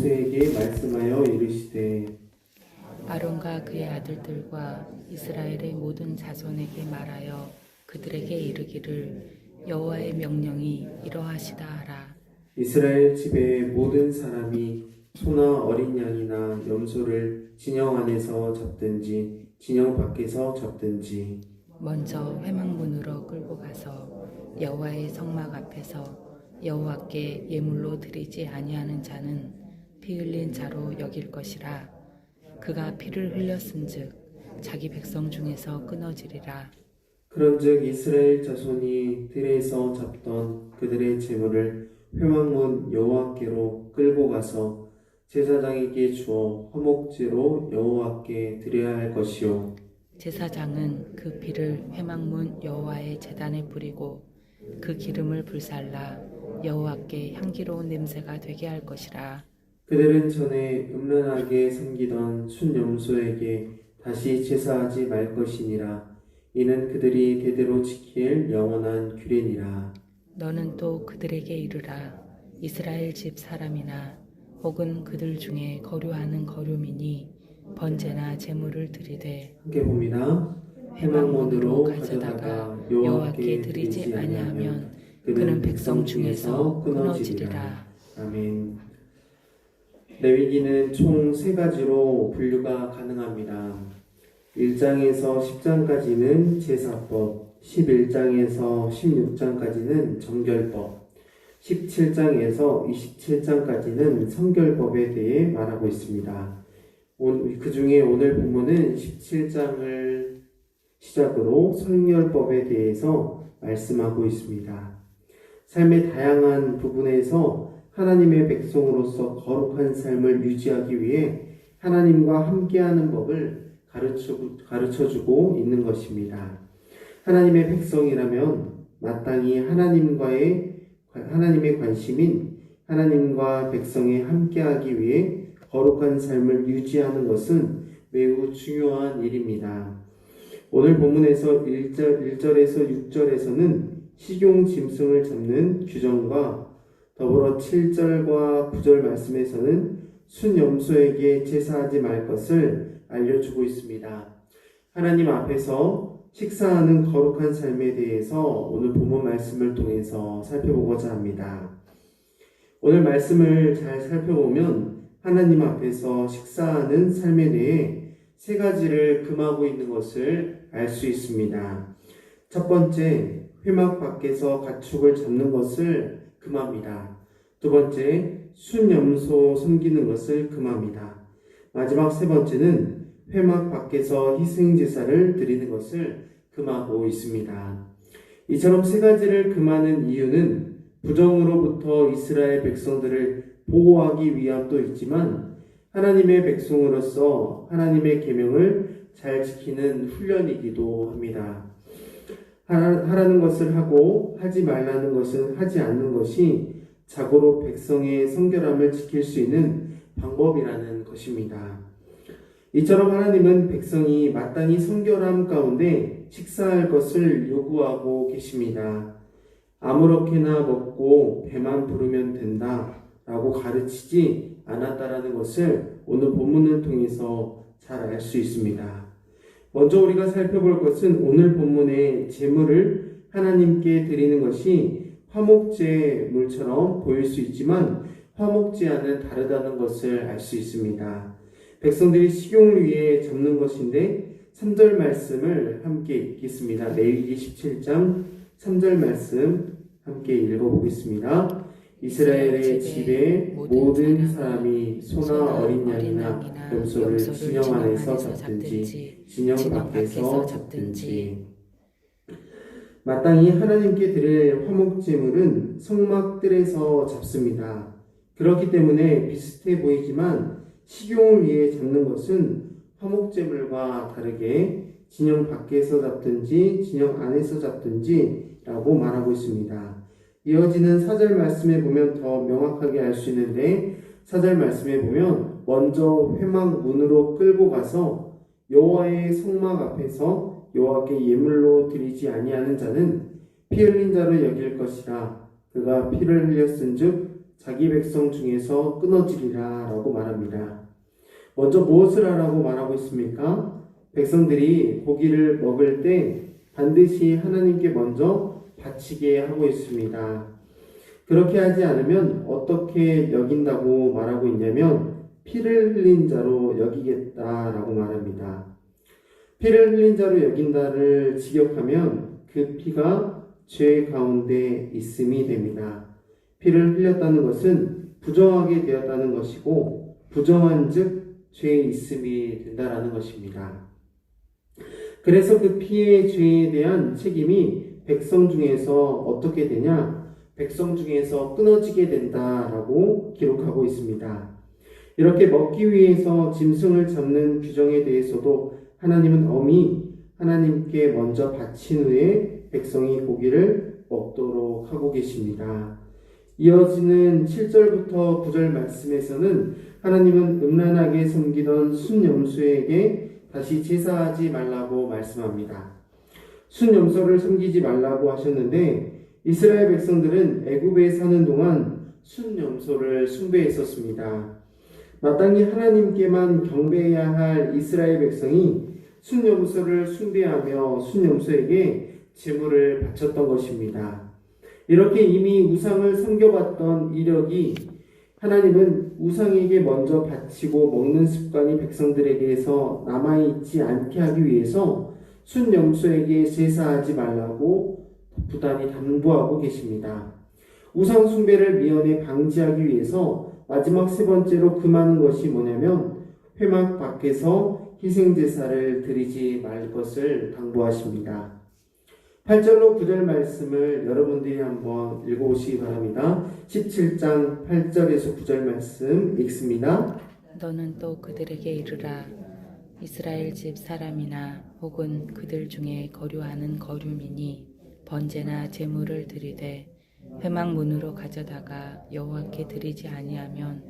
모세에게 말씀하여 이르시되 아론과 그의 아들들과 이스라엘의 모든 자손에게 말하여 그들에게 이르기를 여호와의 명령이 이러하시다 하라. 이스라엘 집의 모든 사람이 소나 어린 양이나 염소를 진영 안에서 잡든지 진영 밖에서 잡든지 먼저 회막문으로 끌고 가서 여호와의 성막 앞에서 여호와께 예물로 드리지 아니하는 자는 피 흘린 자로 여길 것이라. 그가 피를 흘렸은즉 자기 백성 중에서 끊어지리라. 그런즉 이스라엘 자손이 들에서 잡던 그들의 재물을 회막문 여호와께로 끌고 가서 제사장에게 주어 화목제로 여호와께 드려야 할 것이요 제사장은 그 피를 회막문 여호와의 제단에 뿌리고 그 기름을 불살라 여호와께 향기로운 냄새가 되게 할 것이라. 그들은 전에 음란하게 섬기던 순염소에게 다시 제사하지 말 것이니라. 이는 그들이 대대로 지킬 영원한 규례니라. 너는 또 그들에게 이르라. 이스라엘 집 사람이나 혹은 그들 중에 거류하는 거류민이 번제나 제물을 드리되 함께 봅니다. 회막문으로 가져다가 여호와께 드리지 아니하면 그는 백성 중에서 끊어지리라. 아멘. 레위기는 총 3가지로 분류가 가능합니다. 1장에서 10장까지는 제사법, 11장에서 16장까지는 정결법, 17장에서 27장까지는 성결법에 대해 말하고 있습니다. 그 중에 오늘 본문은 17장을 시작으로 성결법에 대해서 말씀하고 있습니다. 삶의 다양한 부분에서 하나님의 백성으로서 거룩한 삶을 유지하기 위해 하나님과 함께하는 법을 가르쳐주고 있는 것입니다. 하나님의 백성이라면 마땅히 하나님의 관심인 하나님과 백성이 함께하기 위해 거룩한 삶을 유지하는 것은 매우 중요한 일입니다. 오늘 본문에서 1절에서 6절에서는 식용 짐승을 잡는 규정과 더불어 7절과 9절 말씀에서는 순염소에게 제사하지 말 것을 알려주고 있습니다. 하나님 앞에서 식사하는 거룩한 삶에 대해서 오늘 본문 말씀을 통해서 살펴보고자 합니다. 오늘 말씀을 잘 살펴보면 하나님 앞에서 식사하는 삶에 대해 3가지를 금하고 있는 것을 알 수 있습니다. 첫 번째, 회막 밖에서 가축을 잡는 것을 금합니다. 두 번째, 순염소 섬기는 것을 금합니다. 마지막 3번째는 회막 밖에서 희생제사를 드리는 것을 금하고 있습니다. 이처럼 3가지를 금하는 이유는 부정으로부터 이스라엘 백성들을 보호하기 위함도 있지만 하나님의 백성으로서 하나님의 계명을 잘 지키는 훈련이기도 합니다. 하라는 것을 하고 하지 말라는 것은 하지 않는 것이 자고로 백성의 성결함을 지킬 수 있는 방법이라는 것입니다. 이처럼 하나님은 백성이 마땅히 성결함 가운데 식사할 것을 요구하고 계십니다. 아무렇게나 먹고 배만 부르면 된다 라고 가르치지 않았다라는 것을 오늘 본문을 통해서 잘 알 수 있습니다. 먼저 우리가 살펴볼 것은 오늘 본문의 제물을 하나님께 드리는 것이 화목제물처럼 보일 수 있지만 화목제와는 다르다는 것을 알 수 있습니다. 백성들이 식용을 위해 잡는 것인데 3절 말씀을 함께 읽겠습니다. 레위기 17장 3절 말씀 함께 읽어보겠습니다. 이스라엘의 집에 모든 사람이 소나 어린 양이나 염소를 진영 안에서 잡든지 진영 밖에서 잡든지. 마땅히 하나님께 드릴 화목제물은 성막들에서 잡습니다. 그렇기 때문에 비슷해 보이지만 식용을 위해 잡는 것은 화목제물과 다르게 진영 밖에서 잡든지 진영 안에서 잡든지 라고 말하고 있습니다. 이어지는 4절 말씀에 보면 더 명확하게 알 수 있는데 4절 말씀에 보면 먼저 회막 문으로 끌고 가서 여호와의 성막 앞에서 여호와께 예물로 드리지 아니하는 자는 피 흘린 자로 여길 것이라. 그가 피를 흘렸은즉 자기 백성 중에서 끊어지리라 라고 말합니다. 먼저 무엇을 하라고 말하고 있습니까? 백성들이 고기를 먹을 때 반드시 하나님께 먼저 바치게 하고 있습니다. 그렇게 하지 않으면 어떻게 여긴다고 말하고 있냐면 피를 흘린 자로 여기겠다라고 말합니다. 피를 흘린 자로 여긴다를 직역하면 그 피가 죄 가운데 있음이 됩니다. 피를 흘렸다는 것은 부정하게 되었다는 것이고 부정한 즉 죄에 있음이 된다라는 것입니다. 그래서 그 피의 죄에 대한 책임이 백성 중에서 어떻게 되냐? 백성 중에서 끊어지게 된다라고 기록하고 있습니다. 이렇게 먹기 위해서 짐승을 잡는 규정에 대해서도 하나님은 엄히 하나님께 먼저 바친 후에 백성이 고기를 먹도록 하고 계십니다. 이어지는 7절부터 9절 말씀에서는 하나님은 음란하게 섬기던 순염소에게 다시 제사하지 말라고 말씀합니다. 순염소를 섬기지 말라고 하셨는데 이스라엘 백성들은 애굽에 사는 동안 순염소를 숭배했었습니다. 마땅히 하나님께만 경배해야 할 이스라엘 백성이 순염소를 숭배하며 순염소에게 제물을 바쳤던 것입니다. 이렇게 이미 우상을 섬겨봤던 이력이 하나님은 우상에게 먼저 바치고 먹는 습관이 백성들에게서 남아있지 않게 하기 위해서 순염소에게 제사하지 말라고 부단히 당부하고 계십니다. 우상 숭배를 미연에 방지하기 위해서 마지막 세 번째로 금하는 것이 뭐냐면 회막 밖에서 희생제사를 드리지 말 것을 당부하십니다. 8절로 9절 말씀을 여러분들이 한번 읽어보시기 바랍니다. 17장 8절에서 9절 말씀 읽습니다. 너는 또 그들에게 이르라. 이스라엘 집 사람이나 혹은 그들 중에 거류하는 거류민이 번제나 제물을 드리되 회막문으로 가져다가 여호와께 드리지 아니하면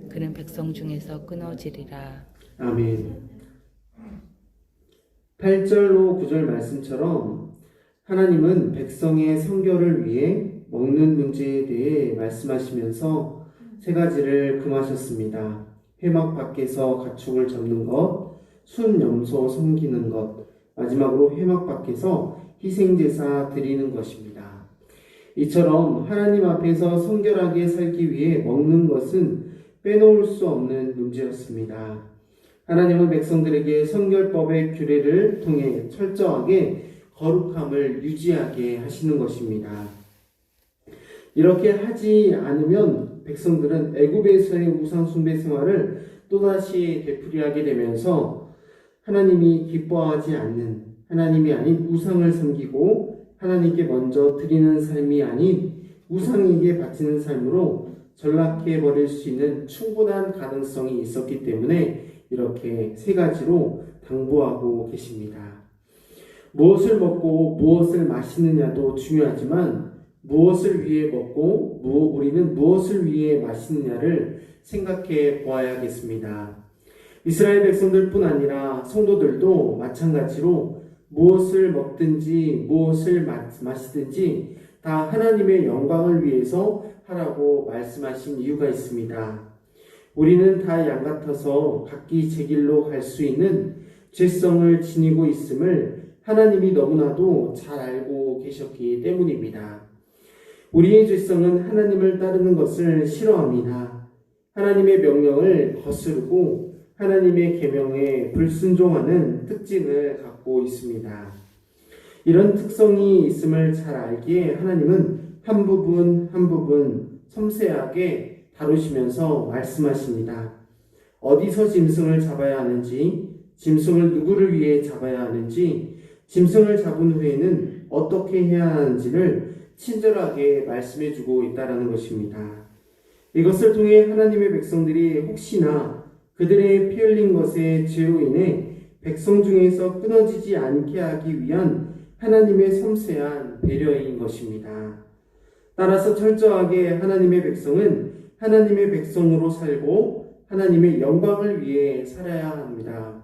그는 백성 중에서 끊어지리라. 아멘. 8절로 9절 말씀처럼 하나님은 백성의 성결을 위해 먹는 문제에 대해 말씀하시면서 세 가지를 금하셨습니다. 회막 밖에서 가축을 잡는 것, 순염소 섬기는 것, 마지막으로 회막 밖에서 희생제사 드리는 것입니다. 이처럼 하나님 앞에서 성결하게 살기 위해 먹는 것은 빼놓을 수 없는 문제였습니다. 하나님은 백성들에게 성결법의 규례를 통해 철저하게 거룩함을 유지하게 하시는 것입니다. 이렇게 하지 않으면 백성들은 애굽에서의 우상 숭배 생활을 또다시 되풀이하게 되면서 하나님이 기뻐하지 않는, 하나님이 아닌 우상을 섬기고 하나님께 먼저 드리는 삶이 아닌 우상에게 바치는 삶으로 전락해 버릴 수 있는 충분한 가능성이 있었기 때문에 이렇게 세 가지로 당부하고 계십니다. 무엇을 먹고 무엇을 마시느냐도 중요하지만 무엇을 위해 먹고 우리는 무엇을 위해 마시느냐를 생각해 보아야겠습니다. 이스라엘 백성들뿐 아니라 성도들도 마찬가지로 무엇을 먹든지 무엇을 마시든지 다 하나님의 영광을 위해서 하라고 말씀하신 이유가 있습니다. 우리는 다 양 같아서 각기 제 길로 갈 수 있는 죄성을 지니고 있음을 하나님이 너무나도 잘 알고 계셨기 때문입니다. 우리의 죄성은 하나님을 따르는 것을 싫어합니다. 하나님의 명령을 거스르고 하나님의 계명에 불순종하는 특징을 갖고 있습니다. 이런 특성이 있음을 잘 알기에 하나님은 한 부분 한 부분 섬세하게 다루시면서 말씀하십니다. 어디서 짐승을 잡아야 하는지, 짐승을 누구를 위해 잡아야 하는지, 짐승을 잡은 후에는 어떻게 해야 하는지를 친절하게 말씀해주고 있다는 것입니다. 이것을 통해 하나님의 백성들이 혹시나 그들의 피 흘린 것의 죄로 인해 백성 중에서 끊어지지 않게 하기 위한 하나님의 섬세한 배려인 것입니다. 따라서 철저하게 하나님의 백성은 하나님의 백성으로 살고 하나님의 영광을 위해 살아야 합니다.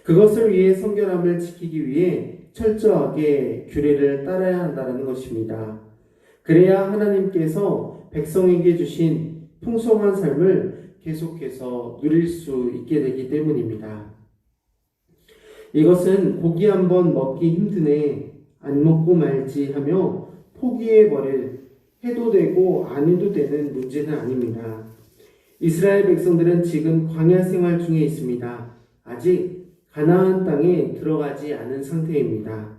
그것을 위해 성결함을 지키기 위해 철저하게 규례를 따라야 한다는 것입니다. 그래야 하나님께서 백성에게 주신 풍성한 삶을 계속해서 누릴 수 있게 되기 때문입니다. 이것은 고기 한번 먹기 힘드네, 안 먹고 말지 하며 포기해버릴, 해도 되고 안 해도 되는 문제는 아닙니다. 이스라엘 백성들은 지금 광야 생활 중에 있습니다. 아직 가나안 땅에 들어가지 않은 상태입니다.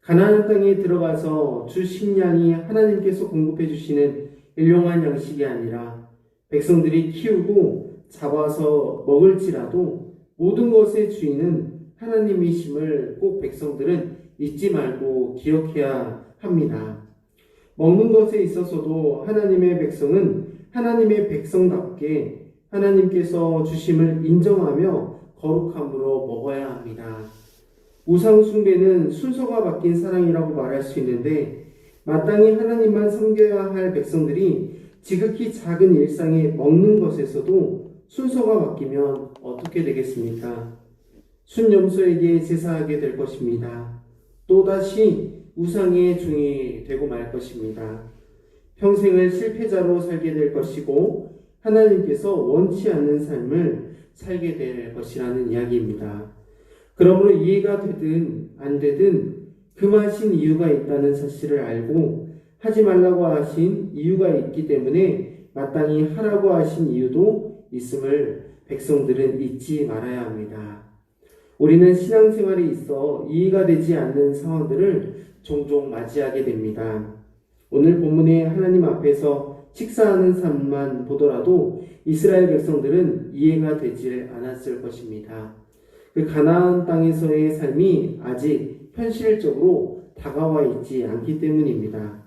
가나안 땅에 들어가서 주 식량이 하나님께서 공급해 주시는 일용할 양식이 아니라 백성들이 키우고 잡아서 먹을지라도 모든 것의 주인은 하나님이심을 꼭 백성들은 잊지 말고 기억해야 합니다. 먹는 것에 있어서도 하나님의 백성은 하나님의 백성답게 하나님께서 주심을 인정하며 거룩함으로 먹어야 합니다. 우상 숭배는 순서가 바뀐 사랑이라고 말할 수 있는데 마땅히 하나님만 섬겨야 할 백성들이 지극히 작은 일상에 먹는 것에서도 순서가 바뀌면 어떻게 되겠습니까? 순염소에게 제사하게 될 것입니다. 또다시 우상의 종이 되고 말 것입니다. 평생을 실패자로 살게 될 것이고 하나님께서 원치 않는 삶을 살게 될 것이라는 이야기입니다. 그러므로 이해가 되든 안 되든 금하신 이유가 있다는 사실을 알고 하지 말라고 하신 이유가 있기 때문에 마땅히 하라고 하신 이유도 있음을 백성들은 잊지 말아야 합니다. 우리는 신앙생활에 있어 이해가 되지 않는 상황들을 종종 맞이하게 됩니다. 오늘 본문에 하나님 앞에서 식사하는 삶만 보더라도 이스라엘 백성들은 이해가 되질 않았을 것입니다. 그 가나안 땅에서의 삶이 아직 현실적으로 다가와 있지 않기 때문입니다.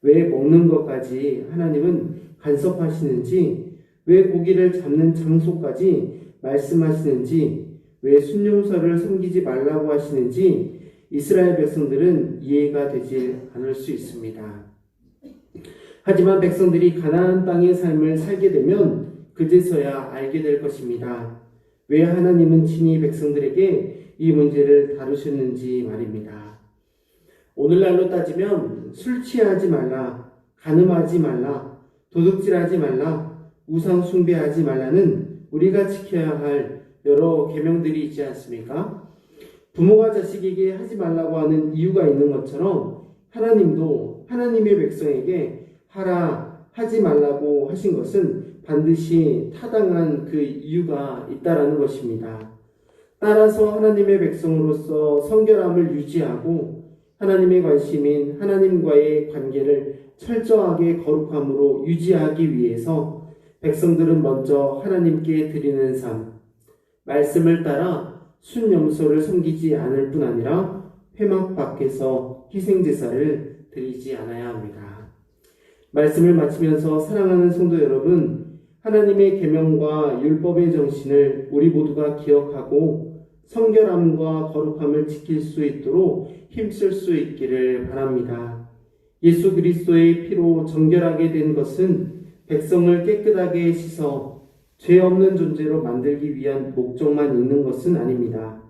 왜 먹는 것까지 하나님은 간섭하시는지, 왜 고기를 잡는 장소까지 말씀하시는지, 왜 순용서를 섬기지 말라고 하시는지 이스라엘 백성들은 이해가 되지 않을 수 있습니다. 하지만 백성들이 가나안 땅의 삶을 살게 되면 그제서야 알게 될 것입니다. 왜 하나님은 친히 백성들에게 이 문제를 다루셨는지 말입니다. 오늘날로 따지면 술 취하지 말라, 간음하지 말라, 도둑질하지 말라, 우상 숭배하지 말라는 우리가 지켜야 할 여러 계명들이 있지 않습니까? 부모가 자식에게 하지 말라고 하는 이유가 있는 것처럼 하나님도 하나님의 백성에게 하라, 하지 말라고 하신 것은 반드시 타당한 그 이유가 있다라는 것입니다. 따라서 하나님의 백성으로서 성결함을 유지하고 하나님의 관심인 하나님과의 관계를 철저하게 거룩함으로 유지하기 위해서 백성들은 먼저 하나님께 드리는 삶, 말씀을 따라 순염소를 섬기지 않을 뿐 아니라 회막 밖에서 희생제사를 드리지 않아야 합니다. 말씀을 마치면서 사랑하는 성도 여러분, 하나님의 계명과 율법의 정신을 우리 모두가 기억하고 성결함과 거룩함을 지킬 수 있도록 힘쓸 수 있기를 바랍니다. 예수 그리스도의 피로 정결하게 된 것은 백성을 깨끗하게 씻어 죄 없는 존재로 만들기 위한 목적만 있는 것은 아닙니다.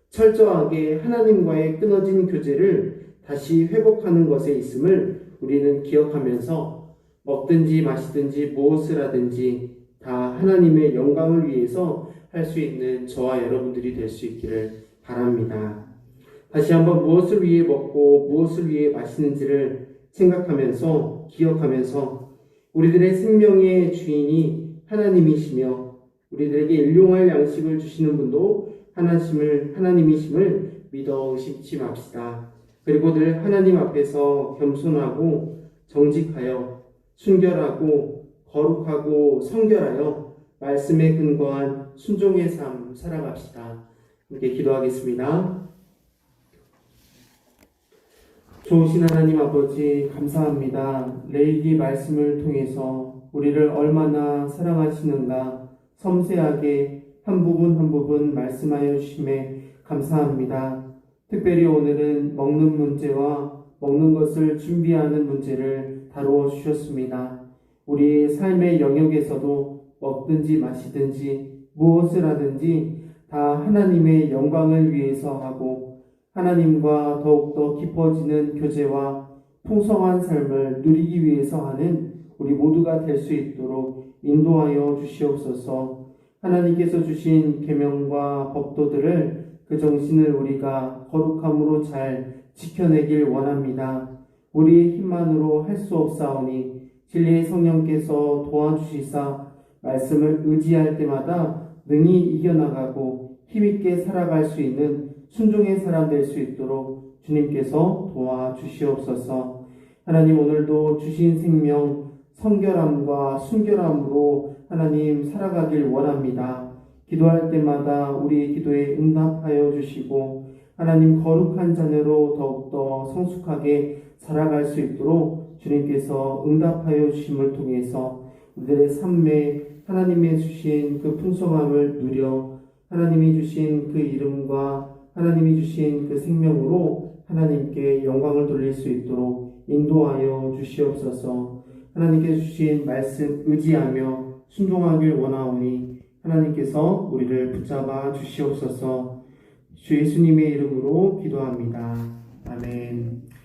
철저하게 하나님과의 끊어진 교제를 다시 회복하는 것에 있음을 우리는 기억하면서 먹든지 마시든지 무엇을 하든지 다 하나님의 영광을 위해서 할 수 있는 저와 여러분들이 될 수 있기를 바랍니다. 다시 한번 무엇을 위해 먹고 무엇을 위해 마시는지를 생각하면서 기억하면서 우리들의 생명의 주인이 하나님이시며 우리들에게 일용할 양식을 주시는 분도 하나님이심을 믿어 의심치 맙시다. 그리고 늘 하나님 앞에서 겸손하고 정직하여 순결하고 거룩하고 성결하여 말씀에 근거한 순종의 삶 살아갑시다. 함께 기도하겠습니다. 좋으신 하나님 아버지 감사합니다. 레위기 말씀을 통해서 우리를 얼마나 사랑하시는가 섬세하게 한 부분 한 부분 말씀하여 주심에 감사합니다. 특별히 오늘은 먹는 문제와 먹는 것을 준비하는 문제를 다루어 주셨습니다. 우리의 삶의 영역에서도 먹든지 마시든지 무엇을 하든지 다 하나님의 영광을 위해서 하고 하나님과 더욱더 깊어지는 교제와 풍성한 삶을 누리기 위해서 하는 우리 모두가 될 수 있도록 인도하여 주시옵소서. 하나님께서 주신 계명과 법도들을 그 정신을 우리가 거룩함으로 잘 지켜내길 원합니다. 우리의 힘만으로 할 수 없사오니 진리의 성령께서 도와주시사 말씀을 의지할 때마다 능히 이겨나가고 힘있게 살아갈 수 있는 순종의 사람 될 수 있도록 주님께서 도와주시옵소서. 하나님, 오늘도 주신 생명 성결함과 순결함으로 하나님 살아가길 원합니다. 기도할 때마다 우리 기도에 응답하여 주시고 하나님 거룩한 자녀로 더욱더 성숙하게 살아갈 수 있도록 주님께서 응답하여 주심을 통해서 우리들의 삶에 하나님의 주신 그 풍성함을 누려 하나님이 주신 그 이름과 하나님이 주신 그 생명으로 하나님께 영광을 돌릴 수 있도록 인도하여 주시옵소서. 하나님께서 주신 말씀 의지하며 순종하길 원하오니 하나님께서 우리를 붙잡아 주시옵소서. 주 예수님의 이름으로 기도합니다. 아멘.